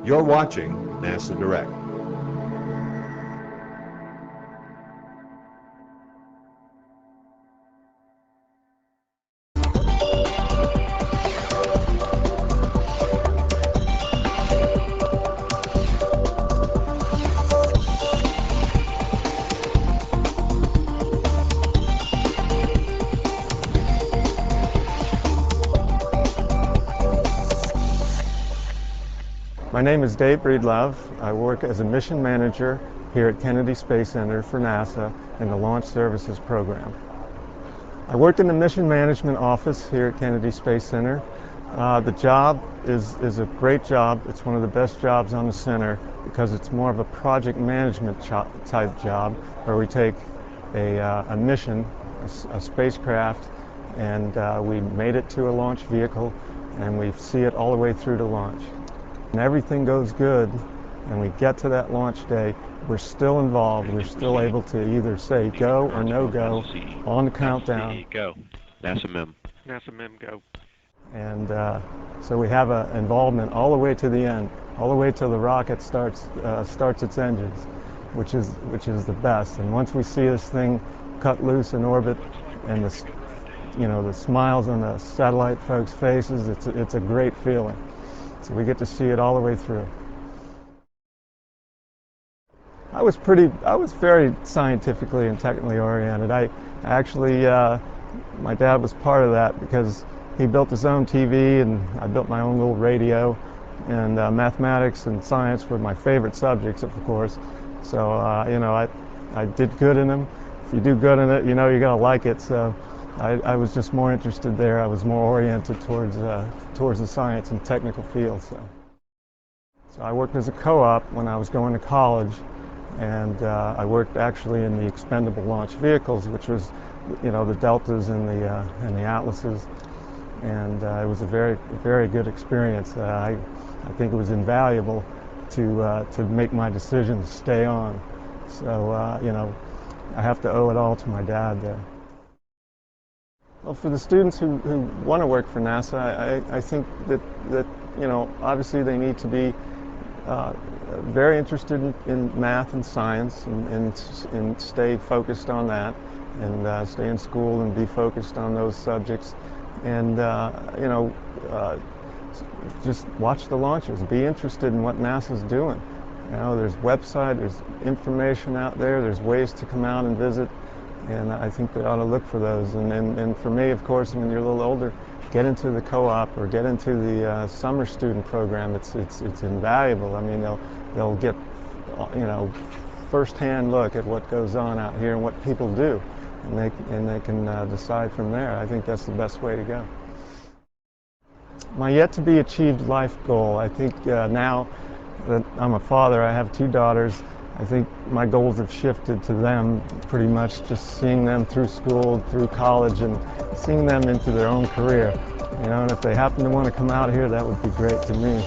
You're watching NASA Direct. My name is Dave Breedlove. I work as a mission manager here at Kennedy Space Center for NASA in the Launch Services program. I work in the mission management office here at Kennedy Space Center. The job is a great job. It's one of the best jobs on the center because it's more of a project management type job where we take a mission, a spacecraft, and we made it to a launch vehicle and we see it all the way through to launch. And everything goes good and we get to that launch day, we're still involved. We're still able to either say go or no go on the countdown. Go. NASA MEM. NASA MEM, go. And so we have an involvement all the way to the end, all the way till the rocket starts its engines, which is the best. And once we see this thing cut loose in orbit, and the smiles on the satellite folks' faces, it's a great feeling. So we get to see it all the way through. I was very scientifically and technically oriented. My dad was part of that because he built his own TV and I built my own little radio, and mathematics and science were my favorite subjects, of course. So I did good in them. If you do good in it, you're gonna like it. So I was just more interested there. I was more oriented towards the science and technical field. So I worked as a co-op when I was going to college, and I worked actually in the expendable launch vehicles, which was, the Deltas and the Atlases, and it was a very good experience. I think it was invaluable to make my decision to stay on. So I have to owe it all to my dad there. Well, for the students who want to work for NASA, I think that obviously they need to be very interested in math and science and stay focused on that, and stay in school and be focused on those subjects, and just watch the launches, be interested in what NASA's doing. There's website, there's information out there, there's ways to come out and visit. And I think they ought to look for those. And for me, of course, when you're a little older, get into the co-op or get into the summer student program. It's invaluable. I mean, they'll get first-hand look at what goes on out here and what people do, and they can decide from there. I think that's the best way to go. My yet-to-be-achieved life goal, I think now that I'm a father, I have 2 daughters. I think my goals have shifted to them pretty much, just seeing them through school, through college, and seeing them into their own career. And if they happen to want to come out here, that would be great to me.